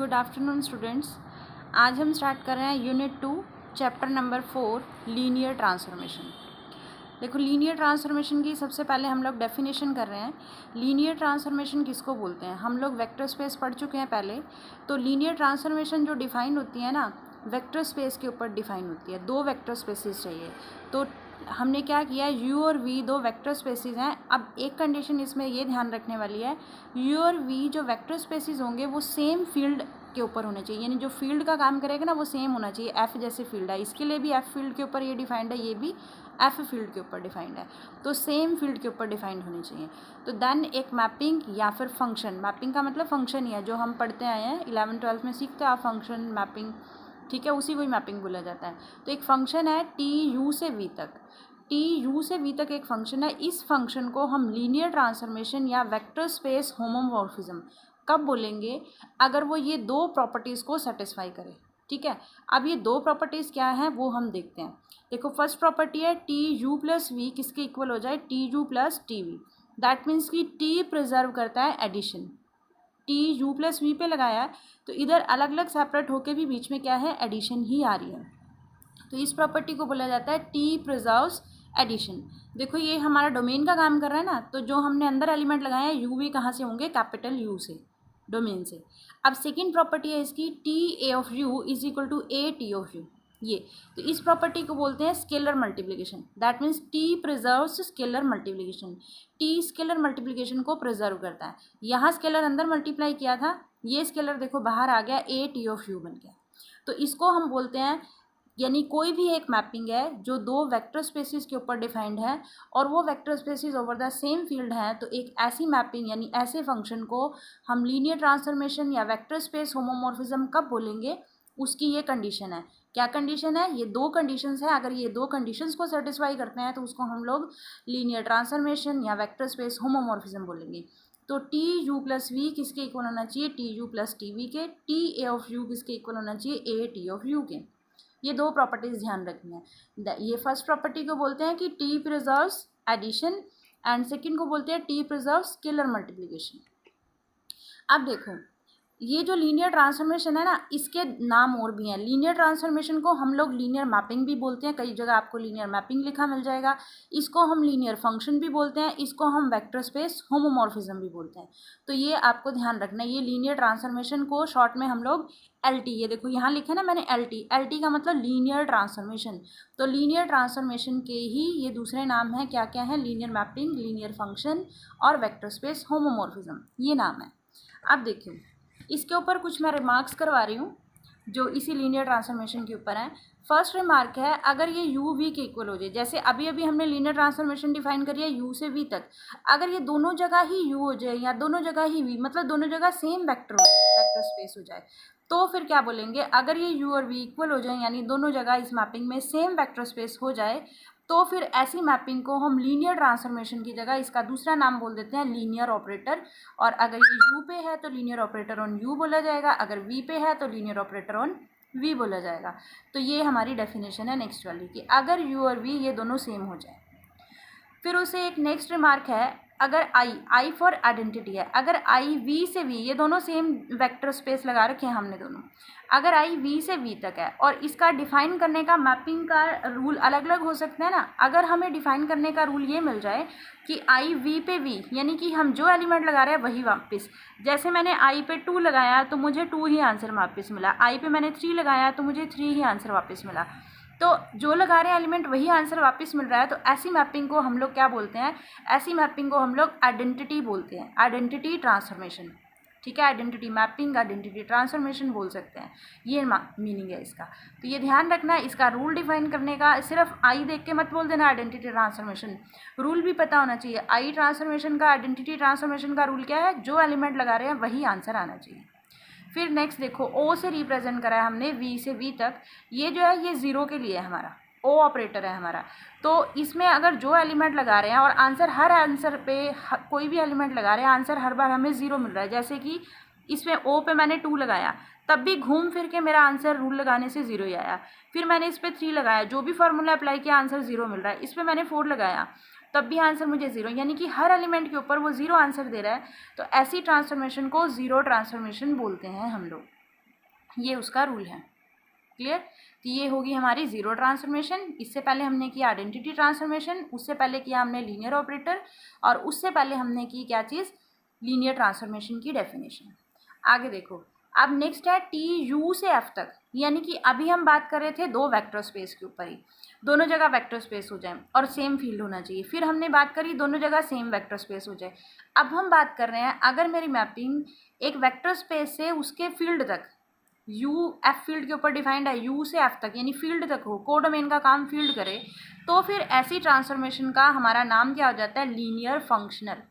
Good afternoon students. आज हम start कर रहे हैं unit 2 chapter number 4 linear transformation. देखो, लीनियर ट्रांसफॉर्मेशन की सबसे पहले हम लोग डेफिनेशन कर रहे हैं। लीनियर ट्रांसफॉर्मेशन किसको बोलते हैं? हम लोग वेक्टर स्पेस पढ़ चुके हैं पहले। तो लीनियर ट्रांसफॉर्मेशन जो डिफाइन होती है ना, वेक्टर स्पेस के ऊपर डिफाइन होती है। दो वेक्टर स्पेसिस चाहिए। तो हमने क्या किया, u और v दो वेक्टर स्पेसिस हैं। अब एक कंडीशन इसमें ये ध्यान रखने वाली है, u और v जो वेक्टर स्पेसिस होंगे वो सेम फील्ड के ऊपर होने चाहिए, यानी जो फील्ड का काम करेगा ना वो सेम होना चाहिए। f जैसे फील्ड है, इसके लिए भी f फील्ड के ऊपर ये डिफाइंड है, ये भी f फील्ड के ऊपर डिफाइंड है। तो सेम फील्ड के ऊपर डिफाइंड होने चाहिए। तो देन एक मैपिंग या फिर फंक्शन, मैपिंग का मतलब फंक्शन ही है, जो हम पढ़ते आए हैं 11-12 में सीखते हैं आप फंक्शन मैपिंग, ठीक है, उसी को ही मैपिंग बोला जाता है। तो एक फंक्शन है टी यू से वी तक, टी यू से वी तक एक फंक्शन है। इस फंक्शन को हम लीनियर ट्रांसफॉर्मेशन या वेक्टर स्पेस होमोमॉर्फिज्म कब बोलेंगे? अगर वो ये दो प्रॉपर्टीज़ को सेटिस्फाई करे, ठीक है। अब ये दो प्रॉपर्टीज़ क्या हैं वो हम देखते हैं। देखो, फर्स्ट प्रॉपर्टी है टी यू प्लस वी किसके इक्वल हो जाए? T u plus T v. That means कि टी प्रिजर्व करता है addition. T u plus v पे लगाया है तो इधर अलग अलग सेपरेट होके भी बीच में क्या है, एडिशन ही आ रही है। तो इस प्रॉपर्टी को बोला जाता है टी प्रिजर्व्स एडिशन। देखो, ये हमारा डोमेन का काम कर रहा है ना, तो जो हमने अंदर एलिमेंट लगाए हैं यू वी कहाँ से होंगे? कैपिटल यू से, डोमेन से। अब सेकेंड प्रॉपर्टी है इसकी T a of u is equal to a T of u. ये तो इस प्रॉपर्टी को बोलते हैं scalar multiplication. That means T preserves scalar multiplication. T scalar multiplication को प्रिजर्व करता है। यहाँ स्केलर अंदर मल्टीप्लाई किया था, ये स्केलर देखो बाहर आ गया, ए टी ऑफ यू बन गया। तो इसको हम बोलते हैं, यानी कोई भी एक मैपिंग है जो दो वेक्टर स्पेसिस के ऊपर डिफाइंड है और वो vector spaces over the same field है, तो एक ऐसी मैपिंग यानी ऐसे फंक्शन को हम लीनियर ट्रांसफॉर्मेशन या वेक्टर स्पेस होमोमॉर्फिज्म कब बोलेंगे? उसकी ये कंडीशन है। क्या कंडीशन है? ये दो कंडीशंस है। अगर ये दो कंडीशंस को सेटिस्फाई करते हैं तो उसको हम लोग लीनियर ट्रांसफॉर्मेशन या वेक्टर स्पेस होमोमॉर्फिज्म बोलेंगे। तो टी यू प्लस वी किसके इक्वल होना चाहिए? T u plus T we के। टी ए ऑफ यू किसके इक्वल होना चाहिए? ए टी ऑफ यू के। ये दो प्रॉपर्टीज ध्यान रखनी है। ये फर्स्ट प्रॉपर्टी को बोलते हैं कि T preserves addition and second को बोलते हैं टी प्रिजर्व्स स्केलर मल्टीप्लिकेशन। अब देखो, ये जो लीनियर ट्रांसफॉर्मेशन है ना, इसके नाम और भी हैं। लीनियर ट्रांसफॉर्मेशन को हम लोग लीनियर मैपिंग भी बोलते हैं, कई जगह आपको लीनियर मैपिंग लिखा मिल जाएगा। इसको हम लीनियर फंक्शन भी बोलते हैं, इसको हम वेक्टर स्पेस होमोमॉर्फिज्म भी बोलते हैं। तो ये आपको ध्यान रखना है। ये लीनियर ट्रांसफॉर्मेशन को शॉर्ट में हम लोग एलटी, ये देखो यहाँ लिखे ना मैंने एलटी, एलटी का मतलब लीनियर ट्रांसफॉर्मेशन। तो लीनियर ट्रांसफॉर्मेशन के ही ये दूसरे नाम हैं, क्या क्या है? लीनियर मैपिंग, लीनियर फंक्शन और वेक्टर स्पेस होमोमॉर्फिज्म, ये नाम है। अब देखिए, इसके ऊपर कुछ मैं रिमार्क्स करवा रही हूँ जो इसी लीनियर ट्रांसफॉर्मेशन के ऊपर है। फर्स्ट रिमार्क है, अगर ये यू वी के इक्वल हो जाए, जैसे अभी अभी हमने लीनियर ट्रांसफॉर्मेशन डिफाइन करी है यू से वी तक, अगर ये दोनों जगह ही यू हो जाए या दोनों जगह ही वी, मतलब दोनों जगह सेम वेक्टर स्पेस हो जाए, तो फिर क्या बोलेंगे? अगर ये यू और वी इक्वल हो जाए, यानी दोनों जगह इस मैपिंग में सेम वेक्टर स्पेस हो जाए, तो फिर ऐसी मैपिंग को हम लीनियर ट्रांसफॉर्मेशन की जगह इसका दूसरा नाम बोल देते हैं लीनियर ऑपरेटर। और अगर ये यू पे है तो लीनियर ऑपरेटर ऑन यू बोला जाएगा, अगर वी पे है तो लीनियर ऑपरेटर ऑन वी बोला जाएगा। तो ये हमारी डेफिनेशन है नेक्स्ट वाली कि अगर यू और वी ये दोनों सेम हो जाए। फिर उसे एक नेक्स्ट रिमार्क है, अगर आई फॉर आइडेंटिटी है, अगर आई वी से वी, ये दोनों सेम वेक्टर स्पेस लगा रखे हैं हमने दोनों, अगर आई वी से वी तक है और इसका डिफाइन करने का मैपिंग का रूल अलग अलग हो सकते हैं ना। अगर हमें डिफाइन करने का रूल ये मिल जाए कि आई वी पे वी, यानी कि हम जो एलिमेंट लगा रहे हैं वही वापस, जैसे मैंने आई पे 2 लगाया तो मुझे 2 ही आंसर वापस मिला, आई पे मैंने 3 लगाया तो मुझे 3 ही आंसर वापस मिला, तो जो लगा रहे हैं एलिमेंट वही आंसर वापस मिल रहा है। तो ऐसी मैपिंग को हम लोग क्या बोलते हैं? ऐसी मैपिंग को हम लोग आइडेंटिटी बोलते हैं, आइडेंटिटी ट्रांसफॉर्मेशन, ठीक है। आइडेंटिटी मैपिंग, आइडेंटिटी ट्रांसफॉर्मेशन बोल सकते हैं, ये मीनिंग है इसका। तो ये ध्यान रखना है, इसका रूल डिफाइन करने का सिर्फ आई देख के मत बोल देना आइडेंटिटी ट्रांसफॉर्मेशन, रूल भी पता होना चाहिए। आई ट्रांसफॉर्मेशन का, आइडेंटिटी ट्रांसफॉर्मेशन का रूल क्या है? जो एलिमेंट लगा रहे हैं वही आंसर आना चाहिए। फिर नेक्स्ट देखो, ओ से रिप्रेजेंट करा है हमने वी से वी तक, ये जो है ये ज़ीरो के लिए हमारा ओ ऑपरेटर है हमारा। तो इसमें अगर जो एलिमेंट लगा रहे हैं और आंसर, हर आंसर पे कोई भी एलिमेंट लगा रहे हैं, आंसर हर बार हमें ज़ीरो मिल रहा है। जैसे कि इसमें ओ पे मैंने 2 लगाया, तब भी घूम फिर के मेरा आंसर रूल लगाने से 0 ही आया। फिर मैंने इस पर 3 लगाया, जो भी फार्मूला अप्लाई किया आंसर 0 मिल रहा है। इस पर मैंने 4 लगाया, तब भी आंसर मुझे 0, यानी कि हर एलिमेंट के ऊपर वो 0 आंसर दे रहा है। तो ऐसी ट्रांसफॉर्मेशन को ज़ीरो ट्रांसफॉर्मेशन बोलते हैं हम लोग। ये उसका रूल है। क्लियर? तो ये होगी हमारी ज़ीरो ट्रांसफॉर्मेशन। इससे पहले हमने किया आइडेंटिटी ट्रांसफॉर्मेशन, उससे पहले किया हमने लीनियर ऑपरेटर, और उससे पहले हमने की क्या चीज़, लीनियर ट्रांसफॉर्मेशन की डेफिनेशन। आगे देखो, अब नेक्स्ट है टी यू से एफ तक, यानी कि अभी हम बात कर रहे थे दो वेक्टर स्पेस के ऊपर ही, दोनों जगह वेक्टर स्पेस हो जाए और सेम फील्ड होना चाहिए। फिर हमने बात करी दोनों जगह सेम वेक्टर स्पेस हो जाए। अब हम बात कर रहे हैं अगर मेरी मैपिंग एक वेक्टर स्पेस से उसके फील्ड तक, यू एफ फील्ड के ऊपर डिफाइंड है, यू से एफ तक यानी फील्ड तक हो, कोडोमेन का काम फील्ड करे, तो फिर ऐसी ट्रांसफॉर्मेशन का हमारा नाम क्या हो जाता है, लीनियर फंक्शनल।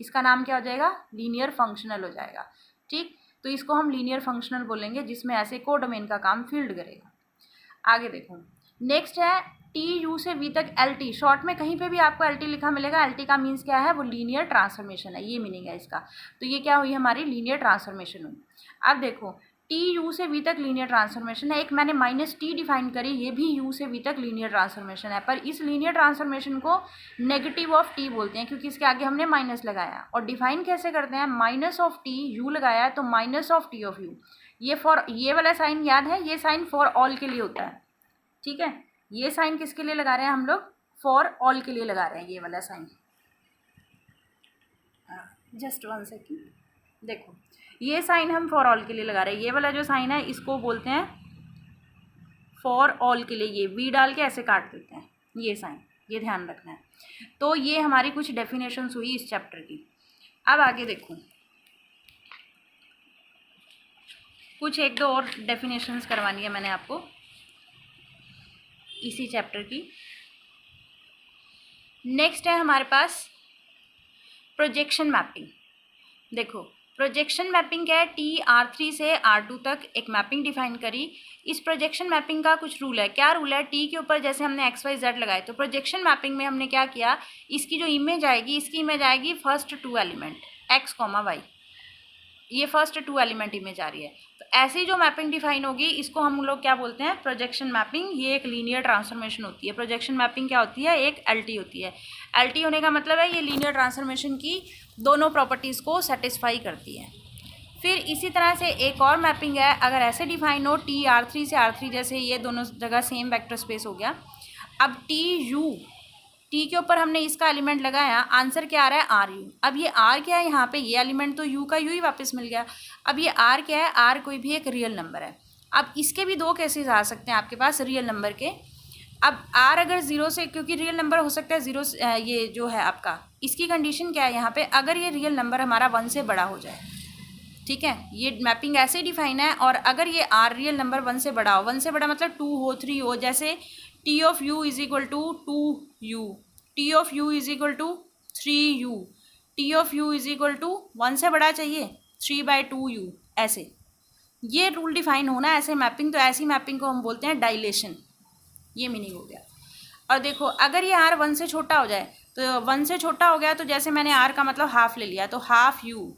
इसका नाम क्या हो जाएगा, लीनियर फंक्शनल हो जाएगा। ठीक, तो इसको हम लीनियर फंक्शनल बोलेंगे जिसमें ऐसे कोडोमेन का काम फील्ड करेगा। आगे देखो, नेक्स्ट है टी यू से वी तक एल टी, शॉर्ट में कहीं पे भी आपको एल टी लिखा मिलेगा। एल टी का मीन्स क्या है, वो लीनियर ट्रांसफॉर्मेशन है, ये मीनिंग है इसका। तो ये क्या हुई, हमारी लीनियर ट्रांसफॉर्मेशन हुई। अब देखो, टी यू से वी तक लीनियर ट्रांसफॉर्मेशन है, एक मैंने माइनस टी डिफाइन करी, ये भी यू से वी तक लीनियर ट्रांसफॉर्मेशन है, पर इस लीनियर ट्रांसफॉर्मेशन को नेगेटिव ऑफ टी बोलते हैं क्योंकि इसके आगे हमने माइनस लगाया। और डिफाइन कैसे करते हैं, माइनस ऑफ टी, यू लगाया है तो minus of T of u. ये फॉर, ये वाला साइन याद है, ये साइन फॉर ऑल के लिए होता है। ठीक है, ये साइन किसके लिए लगा रहे हैं हम लोग, फॉर ऑल के लिए लगा रहे हैं ये वाला साइन। जस्ट वन सेकेंड, देखो ये साइन हम फॉर ऑल के लिए लगा रहे हैं, ये वाला जो साइन है इसको बोलते हैं फॉर ऑल के लिए, ये वी डाल के ऐसे काट देते हैं ये साइन, ये ध्यान रखना है। तो ये हमारी कुछ डेफिनेशंस हुई इस चैप्टर की। अब आगे देखो, कुछ एक दो और डेफिनेशंस करवानी है मैंने आपको इसी चैप्टर की। नेक्स्ट है हमारे पास प्रोजेक्शन मैपिंग। देखो, प्रोजेक्शन मैपिंग क्या है, टी R3 से R2 तक एक मैपिंग डिफाइन करी। इस प्रोजेक्शन मैपिंग का कुछ रूल है। क्या रूल है, टी के ऊपर जैसे हमने XYZ लगाए, तो प्रोजेक्शन मैपिंग में हमने क्या किया, इसकी जो इमेज आएगी, इसकी इमेज आएगी first two element X, Y, ये फर्स्ट टू एलिमेंट इमेज आ रही है। तो ऐसी जो मैपिंग डिफाइन होगी इसको हम लोग क्या बोलते हैं, प्रोजेक्शन मैपिंग। ये एक लीनियर ट्रांसफॉर्मेशन होती है। प्रोजेक्शन मैपिंग क्या होती है, एक LT होती है। LT होने का मतलब है ये लीनियर ट्रांसफॉर्मेशन की दोनों प्रॉपर्टीज़ को सेटिस्फाई करती है। फिर इसी तरह से एक और मैपिंग है, अगर ऐसे डिफाइन हो टी R3 से R3, जैसे ये दोनों जगह सेम वेक्टर स्पेस हो गया। अब टी यू, टी के ऊपर हमने इसका एलिमेंट लगाया, आंसर क्या आ रहा है, आर यू। अब ये आर क्या है, यहाँ पे ये एलिमेंट तो यू का यू ही वापस मिल गया। अब ये आर क्या है, आर कोई भी एक रियल नंबर है। अब इसके भी दो केसेस आ सकते हैं आपके पास रियल नंबर के। अब आर अगर ज़ीरो से, क्योंकि रियल नंबर हो सकता है ज़ीरो, ये जो है आपका, इसकी कंडीशन क्या है यहाँ पे, अगर ये रियल नंबर हमारा 1 से बड़ा हो जाए। ठीक है, ये मैपिंग ऐसे डिफाइन है। और अगर ये आर रियल नंबर 1 से बड़ा हो, 1 से बड़ा मतलब 2 हो, 3 हो, जैसे T of u is equal to 2u, T of u is equal to 3u, T of u is equal to 1 से बड़ा चाहिए 3/2u, ऐसे ये रूल डिफाइन होना ऐसे मैपिंग। तो ऐसी मैपिंग को हम बोलते हैं डायलेशन, ये मीनिंग हो गया। और देखो, अगर ये आर 1 से छोटा हो जाए, तो 1 से छोटा हो गया तो जैसे मैंने आर का मतलब हाफ ले लिया, तो half u,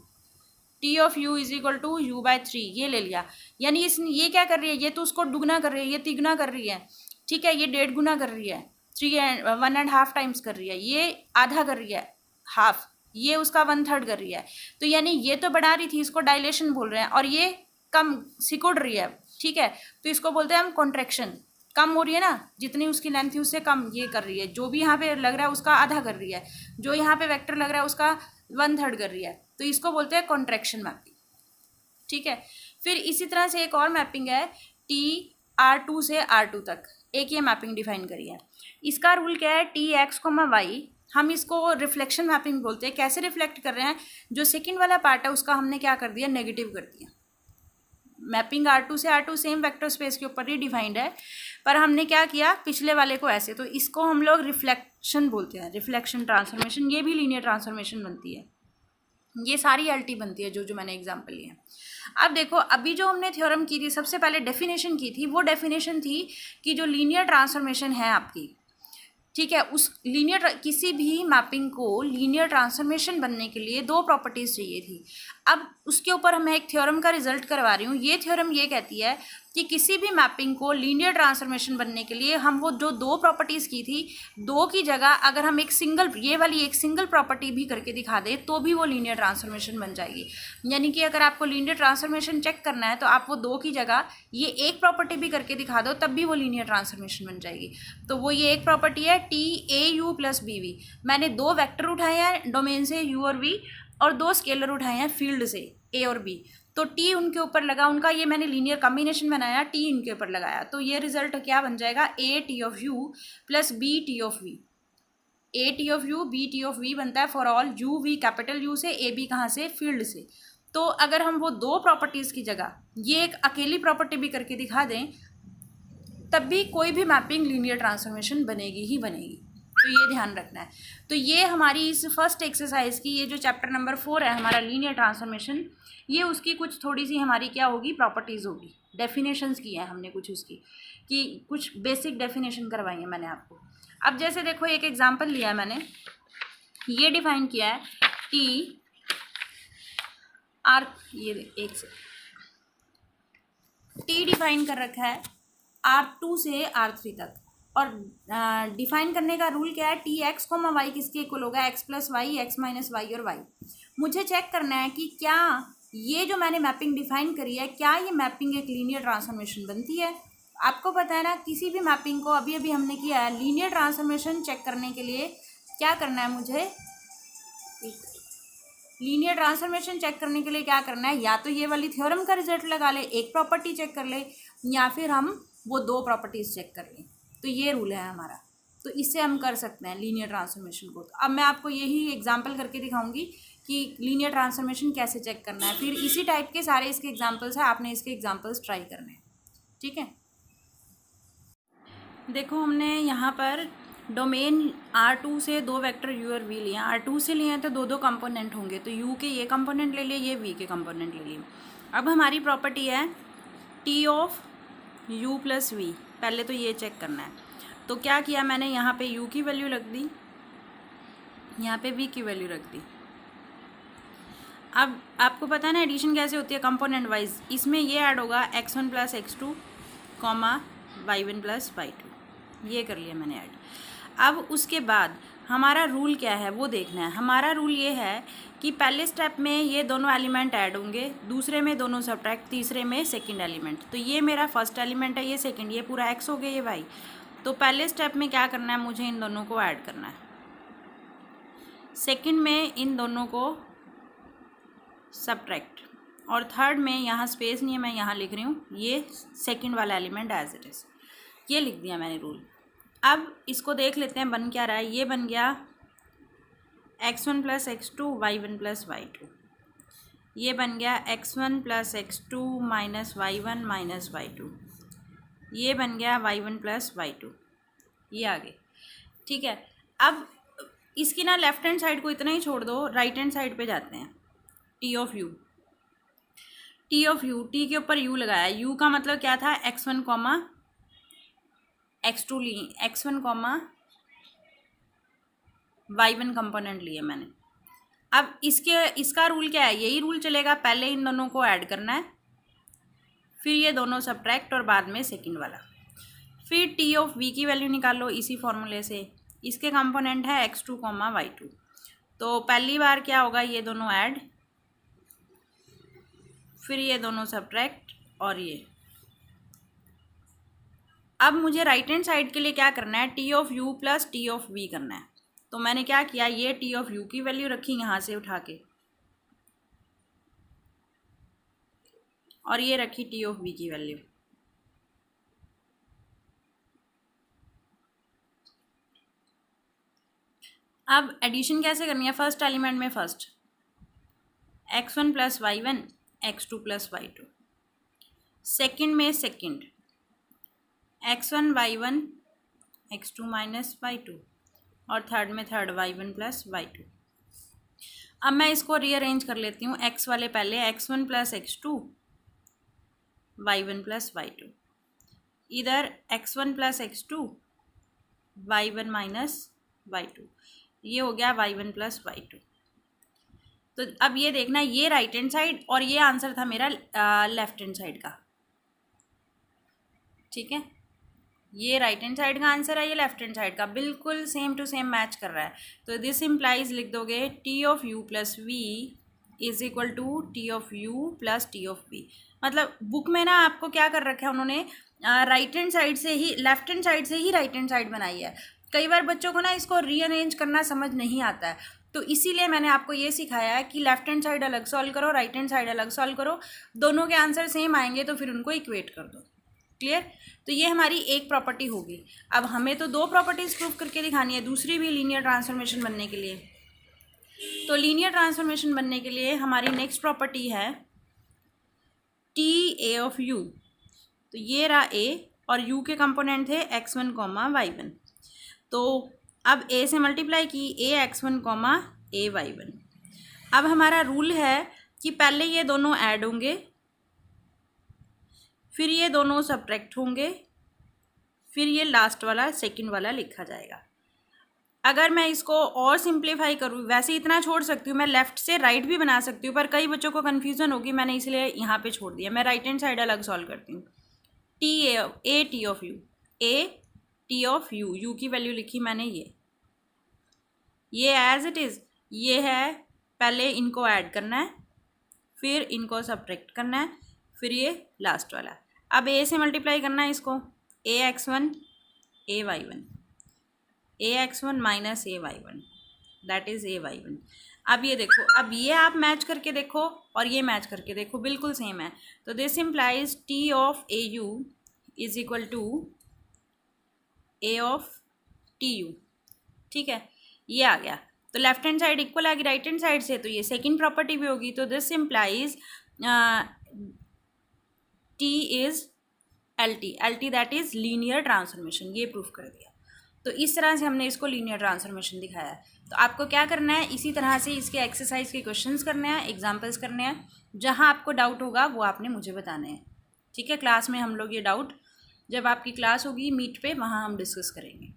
T of u is equal to u/3, ये ले लिया। यानी ये क्या कर रही है, ये तो उसको दुगना कर रही है, ये तिगुना कर रही है। ठीक है, ये 1.5 गुना कर रही है, 1.5 टाइम्स कर रही है, ये आधा कर रही है, हाफ, ये उसका 1/3 कर रही है। तो यानी ये तो बढ़ा रही थी, इसको डायलेशन बोल रहे हैं, और ये कम सिकुड़ रही है। ठीक है, तो इसको बोलते हैं हम कॉन्ट्रैक्शन। कम हो रही है ना, जितनी उसकी लेंथ थी उससे कम ये कर रही है। जो भी यहाँ पे लग रहा है उसका आधा कर रही है, जो यहाँ पे वेक्टर लग रहा है उसका 1/3 कर रही है। तो इसको बोलते हैं कॉन्ट्रैक्शन मैपिंग। ठीक है, फिर इसी तरह से एक और मैपिंग है टी R2 से R2 तक, एक ये मैपिंग डिफाइन करी है। इसका रूल क्या है, टी X, Y, हम इसको रिफ्लेक्शन मैपिंग बोलते हैं। कैसे रिफ्लेक्ट कर रहे हैं, जो सेकंड वाला पार्ट है उसका हमने क्या कर दिया, नेगेटिव कर दिया। मैपिंग R2 से R2 सेम वेक्टर स्पेस के ऊपर ही डिफाइंड है, पर हमने क्या किया, पिछले वाले को ऐसे। तो इसको हम लोग रिफ्लेक्शन बोलते हैं, रिफ्लेक्शन ट्रांसफॉर्मेशन। ये भी लीनियर ट्रांसफॉर्मेशन बनती है, ये सारी LT बनती है जो मैंने एग्जाम्पल लिए। अब देखो, अभी जो हमने थ्योरम की थी, सबसे पहले डेफिनेशन की थी, वो डेफिनेशन थी कि जो लीनियर ट्रांसफॉर्मेशन है आपकी, ठीक है, उस लीनियर, किसी भी मैपिंग को लीनियर ट्रांसफॉर्मेशन बनने के लिए दो प्रॉपर्टीज़ चाहिए थी। अब उसके ऊपर मैं एक थ्योरम का रिजल्ट करवा रही हूँ। ये थ्योरम ये कहती है कि किसी भी मैपिंग को लीनियर ट्रांसफॉर्मेशन बनने के लिए हम वो जो दो प्रॉपर्टीज़ की थी, दो की जगह अगर हम एक सिंगल, ये वाली एक सिंगल प्रॉपर्टी भी करके दिखा दे तो भी वो लीनियर ट्रांसफॉर्मेशन बन जाएगी। यानी कि अगर आपको लीनियर ट्रांसफॉर्मेशन चेक करना है तो आप वो दो की जगह ये एक प्रॉपर्टी भी करके दिखा दो, तब भी वो लीनियर ट्रांसफॉर्मेशन बन जाएगी। तो वो ये एक प्रॉपर्टी है T a u plus b v. मैंने दो वेक्टर उठाए हैं डोमेन से यू और वी, और दो स्केलर उठाए हैं फील्ड से ए और बी। तो टी उनके ऊपर लगा, उनका ये मैंने लीनियर कॉम्बिनेशन बनाया, टी इनके ऊपर लगाया, तो ये रिजल्ट क्या बन जाएगा, A T of U plus B T of V. A T of U B T of V बनता है for all U V capital U से, ए बी कहाँ से, फील्ड से। तो अगर हम वो दो प्रॉपर्टीज़ की जगह ये एक अकेली प्रॉपर्टी भी करके दिखा दें, तब भी कोई भी मैपिंग लीनियर ट्रांसफॉर्मेशन बनेगी ही बनेगी। तो ये ध्यान रखना है। तो ये हमारी इस फर्स्ट एक्सरसाइज की, ये जो चैप्टर नंबर 4 है हमारा लीनियर ट्रांसफॉर्मेशन, ये उसकी कुछ थोड़ी सी हमारी क्या होगी, प्रॉपर्टीज़ होगी। डेफिनेशंस की है हमने कुछ उसकी, कि कुछ बेसिक डेफिनेशन करवाई है मैंने आपको। अब जैसे देखो एक एग्जांपल लिया है मैंने, ये डिफाइन किया है टी आर, ये एक से टी डिफाइन कर रखा है R2 से R3 तक, और डिफाइन करने का रूल क्या है, टी एक्स कोमा वाई किसके इक्वल होगा, X plus Y, X minus Y और वाई। मुझे चेक करना है कि क्या ये जो मैंने मैपिंग डिफाइन करी है, क्या ये मैपिंग एक लीनियर ट्रांसफॉर्मेशन बनती है। आपको पता है ना, किसी भी मैपिंग को अभी अभी हमने किया है, लीनियर ट्रांसफॉर्मेशन चेक करने के लिए क्या करना है, मुझे लीनियर ट्रांसफॉर्मेशन चेक करने के लिए क्या करना है, या तो ये वाली थ्योरम का रिजल्ट लगा ले, एक प्रॉपर्टी चेक कर ले, या फिर हम वो दो प्रॉपर्टीज़ चेक कर लें। तो ये रूल है हमारा, तो इससे हम कर सकते हैं लीनियर ट्रांसफॉर्मेशन को। तो अब मैं आपको यही एग्जांपल करके दिखाऊंगी कि लीनियर ट्रांसफॉर्मेशन कैसे चेक करना है। फिर इसी टाइप के सारे इसके एग्जांपल्स हैं, आपने इसके एग्जांपल्स ट्राई करने हैं, ठीक है। देखो हमने यहाँ पर डोमेन R2 से दो वेक्टर u और v लिए। R2 से लिए हैं तो दो दो कंपोनेंट होंगे, तो u के ये कंपोनेंट ले लिए, ये v के कंपोनेंट ले लिए। अब हमारी प्रॉपर्टी है t of u plus v। पहले तो ये चेक करना है, तो क्या किया मैंने, यहाँ पे u की वैल्यू रख दी, यहाँ पे v की वैल्यू रख दी। अब आपको पता है ना एडिशन कैसे होती है, कंपोनेंट वाइज। इसमें ये ऐड होगा x1 plus x2 comma y1 plus y2, ये कर लिया मैंने ऐड। अब उसके बाद हमारा रूल क्या है वो देखना है। हमारा रूल ये है कि पहले स्टेप में ये दोनों एलिमेंट ऐड होंगे, दूसरे में दोनों सब्ट्रैक्ट, तीसरे में सेकंड एलिमेंट। तो ये मेरा फर्स्ट एलिमेंट है, ये सेकंड, ये पूरा x हो गया, ये y। तो पहले स्टेप में क्या करना है, मुझे इन दोनों को ऐड करना है। सेकंड में इन दोनों को सब्ट्रैक्ट, और थर्ड में यहाँ स्पेस नहीं है, मैं यहाँ लिख रही हूँ ये सेकंड वाला एलिमेंट एज इट इज़, ये लिख दिया मैंने रूल। अब इसको देख लेते हैं बन क्या रहा है। ये बन गया x1 plus x2 y1 plus y2, ये बन गया x1 plus x2 minus y1 minus y2, ये बन गया y1 प्लस y2, ये आगे, ठीक है। अब इसकी ना लेफ्ट हैंड साइड को इतना ही छोड़ दो, राइट हैंड साइड पे जाते हैं। T of you, T of you, T के ऊपर यू लगाया, यू का मतलब क्या था, x1 कॉमा x2 ली, x1 कॉमा y1 कंपोनेंट लिए मैंने। अब इसका रूल क्या है, यही रूल चलेगा, पहले इन दोनों को ऐड करना है, फिर ये दोनों सब्ट्रैक्ट, और बाद में सेकंड वाला। फिर टी ऑफ वी की वैल्यू निकालो इसी फॉर्मूले से। इसके कंपोनेंट है x2 कॉमा y2, तो पहली बार क्या होगा, ये दोनों ऐड, फिर ये दोनों सब्ट्रैक्ट, और ये। अब मुझे राइट हैंड साइड के लिए क्या करना है, T of U plus T of V करना है। तो मैंने क्या किया, ये टी ऑफ यू की वैल्यू रखी यहाँ से उठा के, और ये रखी टी ऑफ वी की वैल्यू। अब एडिशन कैसे करनी है, फर्स्ट एलिमेंट में first, x1 plus y1 x2 plus y2, second में second x1 y1 x2 minus y2, और थर्ड में थर्ड y1 प्लस y2। अब मैं इसको रीअरेंज कर लेती हूँ, x वाले पहले, x1 plus x2 y1 plus y2, इधर x1 plus x2 y1 minus y2, ये हो गया y1 प्लस y2। तो अब ये देखना, ये राइट हैंड साइड और ये आंसर था मेरा लेफ्ट हैंड साइड का, ठीक है। ये राइट हैंड साइड का आंसर है, ये लेफ्ट हैंड साइड का, बिल्कुल सेम टू सेम मैच कर रहा है। तो दिस इम्प्लाइज लिख दोगे T of U plus V is equal to T of U plus T of V. मतलब बुक में ना आपको क्या कर रखा है उन्होंने, राइट हैंड साइड से ही लेफ्ट हैंड साइड से ही राइट हैंड साइड बनाई है। कई बार बच्चों को ना इसको रीअरेंज करना समझ नहीं आता है, तो इसीलिए मैंने आपको ये सिखाया है कि लेफ्ट हैंड साइड अलग सॉल्व करो, राइट हैंड साइड अलग सॉल्व करो, दोनों के आंसर सेम आएंगे तो फिर उनको इक्वेट कर दो। क्लियर। तो ये हमारी एक प्रॉपर्टी होगी। अब हमें तो दो प्रॉपर्टीज प्रूव करके दिखानी है, दूसरी भी लीनियर ट्रांसफॉर्मेशन बनने के लिए। तो लीनियर ट्रांसफॉर्मेशन बनने के लिए हमारी नेक्स्ट प्रॉपर्टी है टी ए ऑफ यू। तो ये रहा ए और यू के कंपोनेंट थे x1 कॉमा y1। तो अब a से मल्टीप्लाई की a x1 comma a y1। अब हमारा रूल है कि पहले ये दोनों ऐड होंगे, फिर ये दोनों सब्ट्रैक्ट होंगे, फिर ये लास्ट वाला सेकंड वाला लिखा जाएगा। अगर मैं इसको और सिंप्लीफाई करूँ, वैसे इतना छोड़ सकती हूँ, मैं लेफ़्ट से राइट भी बना सकती हूँ, पर कई बच्चों को कन्फ्यूज़न होगी, मैंने इसलिए यहाँ पे छोड़ दिया। मैं राइट हैंड साइड अलग सॉल्व करती हूँ। T A T of you, A T of you, you की वैल्यू लिखी मैंने ये एज इट इज़ ये है। पहले इनको ऐड करना है, फिर इनको सब्ट्रैक्ट करना है, फिर ये लास्ट वाला। अब ए से मल्टीप्लाई करना है इसको, ए x1 A y1, A x1 minus A y1 that is a y1। अब ये देखो, अब ये आप मैच करके देखो और ये मैच करके देखो, बिल्कुल सेम है। तो this implies T of A U is equal to A of T U, ठीक है। ये आ गया, तो लेफ्ट हैंड साइड इक्वल आ गई राइट हैंड साइड से, तो ये सेकंड प्रॉपर्टी भी होगी। तो this implies T is L T that is linear transformation, ये प्रूफ कर दिया। तो इस तरह से हमने इसको लीनियर ट्रांसफॉर्मेशन दिखाया है। तो आपको क्या करना है, इसी तरह से इसके एक्सरसाइज के क्वेश्चंस करने हैं, एग्जांपल्स करने हैं। जहां आपको डाउट होगा वो आपने मुझे बताने हैं, ठीक है। क्लास में हम लोग ये डाउट, जब आपकी क्लास होगी मीट पे, वहाँ हम डिस्कस करेंगे।